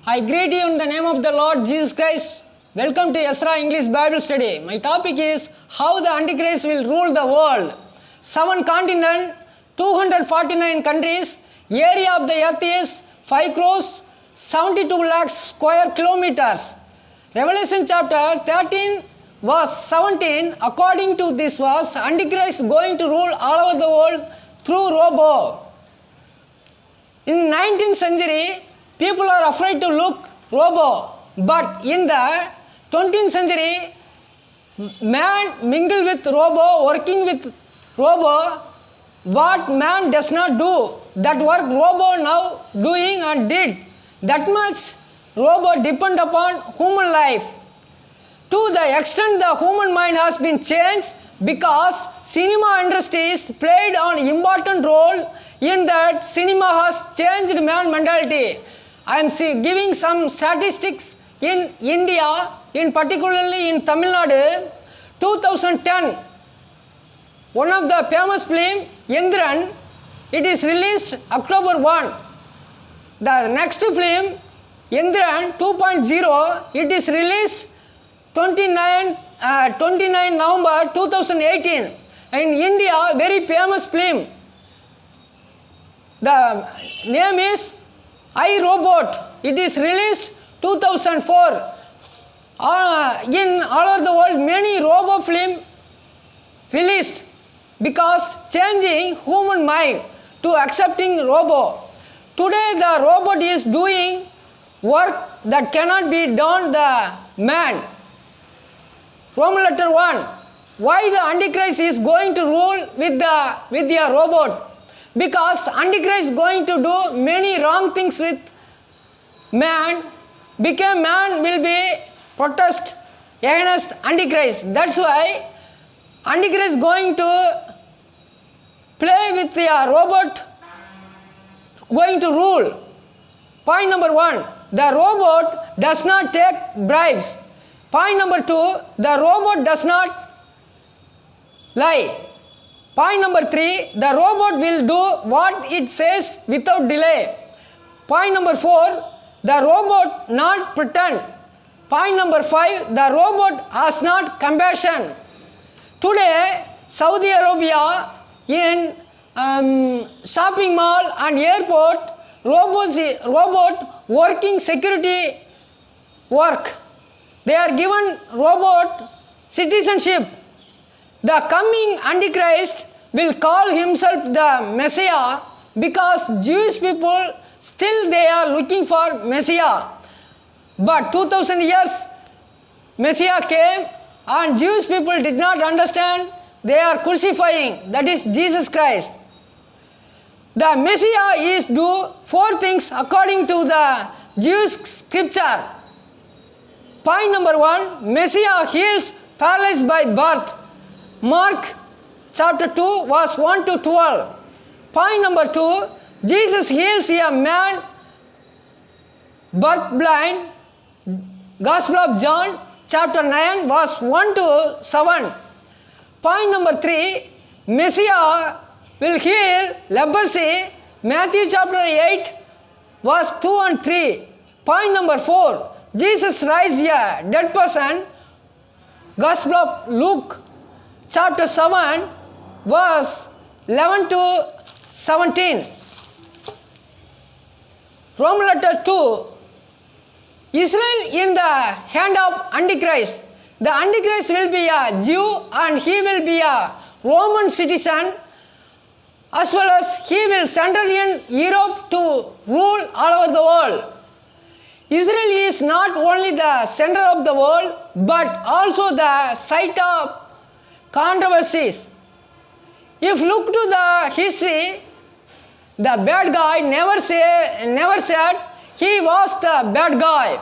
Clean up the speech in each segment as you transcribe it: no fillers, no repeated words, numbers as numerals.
I greet you in the name of the Lord Jesus Christ. Welcome to Ezra English Bible Study. My topic is how the Antichrist will rule the world. 7 continents, 249 countries, area of the earth is 5 crores, 72 lakhs square kilometers. Revelation chapter 13 verse 17, according to this verse, Antichrist is going to rule all over the world through robo. In 19th century, people are afraid to look robo, but in the 20th century, man mingle with robo, working with robo, what man does not do, that work robo now doing and did. That much robo depend upon human life. To the extent the human mind has been changed, because cinema industries played an important role in that. Cinema has changed man mentality. I am giving some statistics in India, in particularly in Tamil Nadu. 2010, one of the famous film, Yendran, it is released October 1. The next film, Yendran 2.0, it is released 29 November 2018. In India, very famous film. The name is I, Robot. It is released 2004. In all over the world, many robo film released, because changing human mind to accepting robo. Today the robot is doing work that cannot be done the man. Roman letter 1. Why the Antichrist is going to rule with the robot? Because Antichrist is going to do many wrong things with man. Become man will be protest against Antichrist. That's why Antichrist is going to play with the robot, going to rule. Point number 1. The robot does not take bribes. Point number 2. The robot does not lie. Point number 3. The robot will do what it says without delay. Point number 4. The robot not pretend. Point number 5. The robot has not compassion. Today, Saudi Arabia, in shopping mall and airport, robot working security work. They are given robot citizenship. The coming Antichrist will call himself the Messiah, because Jewish people still they are looking for Messiah. But 2000 years Messiah came and Jewish people did not understand. They are crucifying, that is Jesus Christ. The Messiah is do 4 things according to the Jewish scripture. Point number 1, Messiah heals paralyzed by birth. Mark chapter 2 verse 1 to 12. Point number 2, Jesus heals a man birth blind. Gospel of John chapter 9 verse 1 to 7. Point number 3, Messiah will heal leprosy. Matthew chapter 8 verse 2 and 3. Point number 4, Jesus raised a dead person. Gospel of Luke chapter 7 verse 11 to 17. Roman letter 2. Israel in the hand of Antichrist. The Antichrist will be a Jew and he will be a Roman citizen, as well as he will center in Europe to rule all over the world. Israel is not only the center of the world, but also the site of controversies. If look to the history, the bad guy never said he was the bad guy.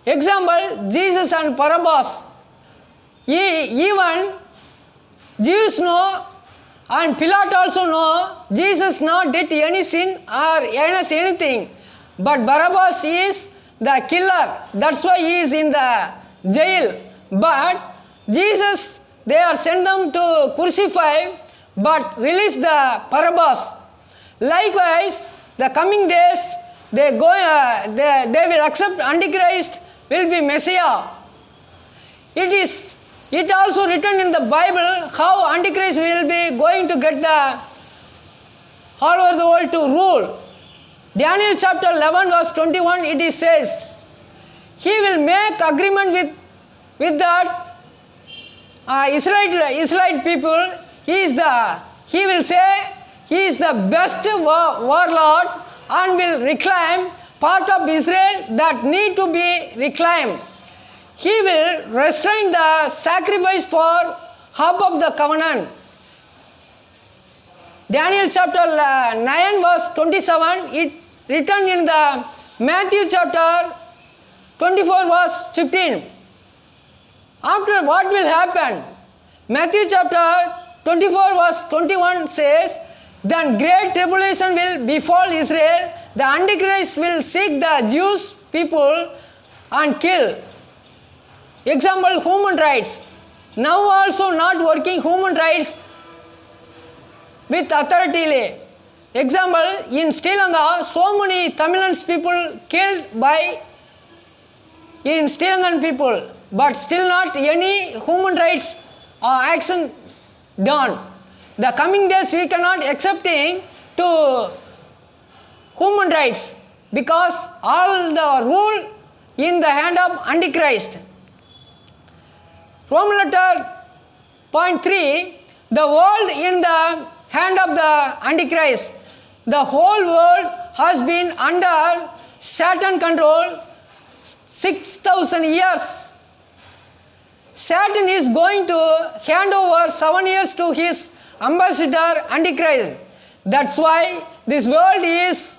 Example, Jesus and Barabbas. Even Jews know and Pilate also know Jesus not did any sin or anything. But Barabbas is the killer. That's why he is in the jail. But Jesus, they are sent them to crucify, but release the Barabbas. Likewise, the coming days, they will accept Antichrist will be Messiah. It also written in the Bible how Antichrist will be going to get all over the world to rule. Daniel chapter 11 verse 21 it says, he will make agreement with that Israelite people. He will say he is the best warlord and will reclaim part of Israel that need to be reclaimed. He will restrain the sacrifice for half of the covenant. Daniel chapter 9 verse 27, it written in the Matthew chapter 24 verse 15. After what will happen? Matthew chapter 24 verse 21 says, then great tribulation will befall Israel. The Antichrist will seek the Jewish people and kill. Example, human rights. Now also not working human rights with authority. Example, in Sri Lanka, so many Tamilians people killed by in Sri Lankan people, but still not any human rights action done. The coming days we cannot accepting to human rights because all the rule in the hand of Antichrist. Roman letter point 3, the world in the hand of the Antichrist. The whole world has been under Satan control 6,000 years. Satan is going to hand over 7 years to his ambassador Antichrist. That's why this world is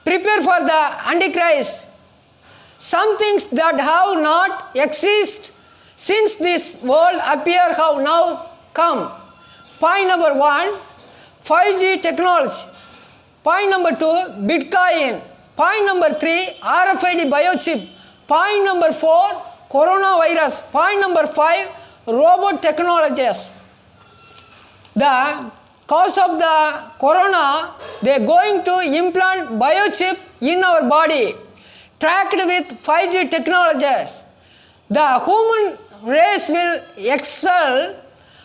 prepared for the Antichrist. Some things that have not existed since this world appear have now come. Point number 1, 5G technology. Point number 2, Bitcoin. Point number 3, RFID biochip. Point number 4, coronavirus. Point number 5, robot technologies. The cause of the corona, they are going to implant biochip in our body, tracked with 5G technologies. The human race will excel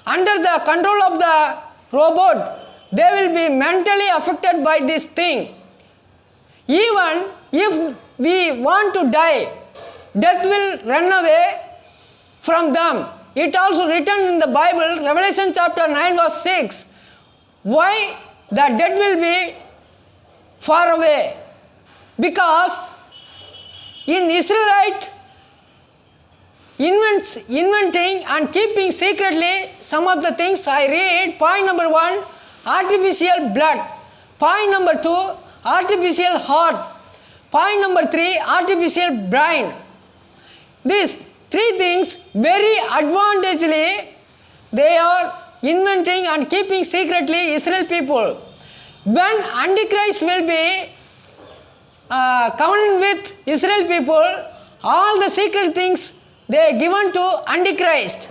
under the control of the robot. They will be mentally affected by this thing. Even if we want to die, death will run away from them. It also written in the Bible, Revelation chapter 9 verse 6. Why the dead will be far away? Because in Israelite inventing and keeping secretly some of the things I read. Point number 1, artificial blood. Point number 2, artificial heart. Point number 3, artificial brain. These 3 things very advantageously they are inventing and keeping secretly Israel people. When Antichrist will be covenant with Israel people, all the secret things they are given to Antichrist.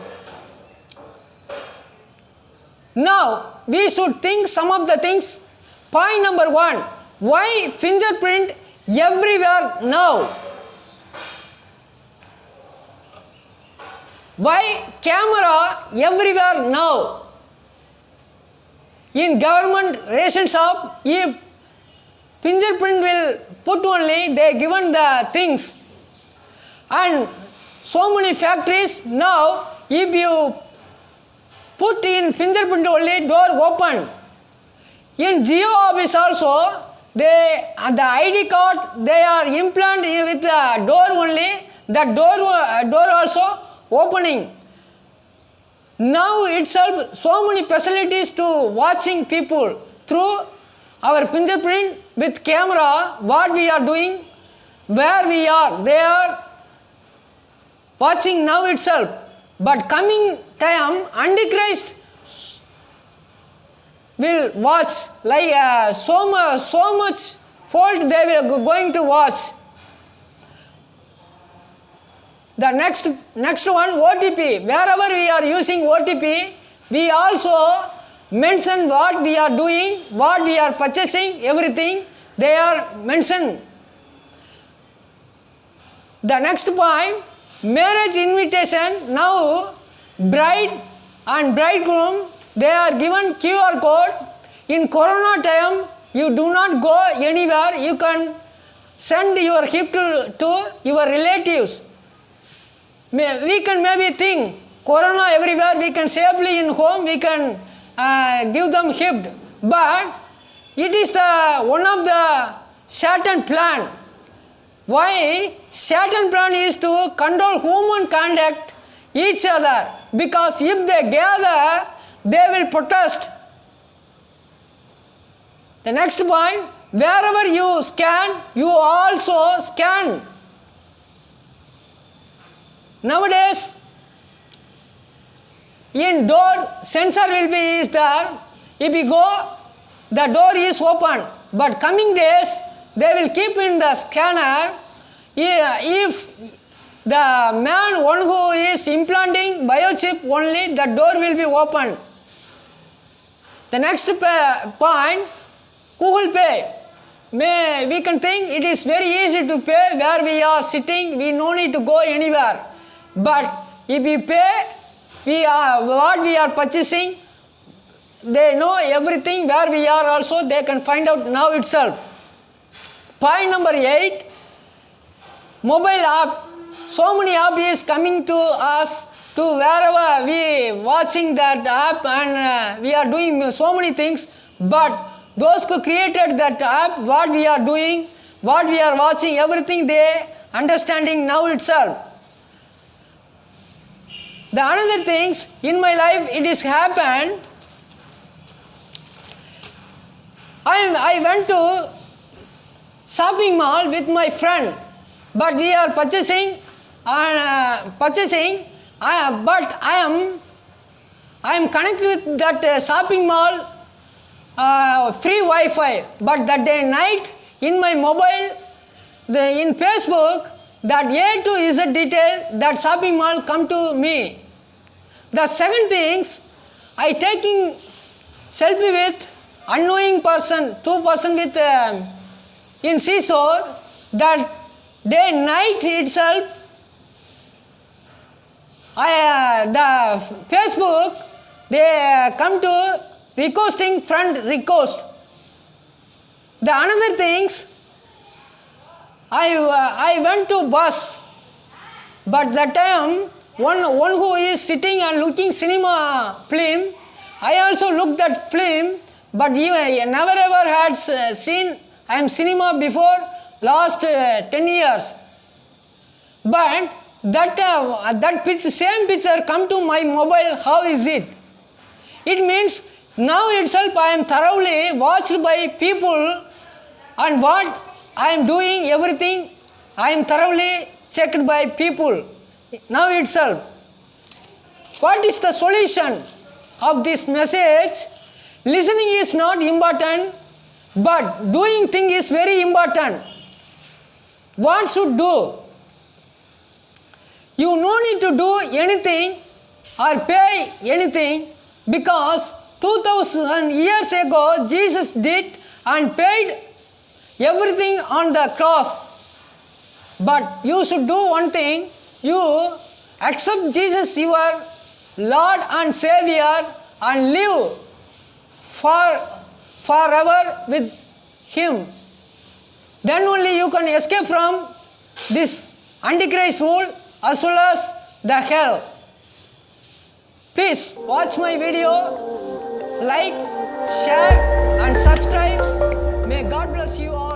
Now we should think some of the things. Point number 1, why fingerprint everywhere now? Why camera everywhere now? In government ration shop, if fingerprint will put only, they given the things. And so many factories now, if you put in fingerprint only, door open. In Geo office also, the ID card they are implanted with the door only. The door also opening. Now itself so many facilities to watching people through our fingerprint with camera, what we are doing, where we are, they are watching now itself. But coming time, Antichrist will watch like so much fault they will going to watch. The next one, OTP. Wherever we are using OTP, we also mention what we are doing, what we are purchasing, everything. they are mentioned. The next point, marriage invitation. Now, bride and bridegroom, they are given QR code. In Corona time, you do not go anywhere. You can send your gift to your relatives. We can maybe think, Corona everywhere, we can safely in home, we can give them gift. But it is one of the Satan plan. Why? Satan plan is to control human conduct each other. Because if they gather, they will protest. The next point, wherever you scan, you also scan. Nowadays, in door, sensor will be is there. If you go, the door is open. But coming days, they will keep in the scanner. If the man, one who is implanting biochip only, the door will be open. The next point, who will pay? We can think it is very easy to pay where we are sitting. We no need to go anywhere. But if we pay, what we are purchasing, they know everything where we are also, they can find out now itself. Point number 8, mobile app. So many app is coming to us to wherever we watching that app and we are doing so many things. But those who created that app, what we are doing, what we are watching, everything they understanding now itself. The another things in my life it is happened. I went to shopping mall with my friend, but we are purchasing but I am connected with that shopping mall free Wi-Fi. But that day night in my mobile, in Facebook, that A to Z detail, that shopping mall come to me. The second things, I taking selfie with unknowing person, 2 person with in seashore. That day night itself, the Facebook, they come to requesting friend request. The another things, I went to bus, but that time one who is sitting and looking cinema film, I also looked that film, but I never ever had seen cinema before last 10 years. But that same picture come to my mobile. How is it? It means now itself I am thoroughly watched by people, and what I am doing, everything I am thoroughly checked by people. Now itself, what is the solution of this message? Listening is not important, but doing thing is very important. What should do? You no need to do anything or pay anything, because 2000 years ago Jesus did and paid everything on the cross. But you should do one thing, you accept Jesus your Lord and Savior and live forever with Him. Then only you can escape from this Antichrist rule as well as the hell. Please watch my video, like, share and subscribe. May God bless you all.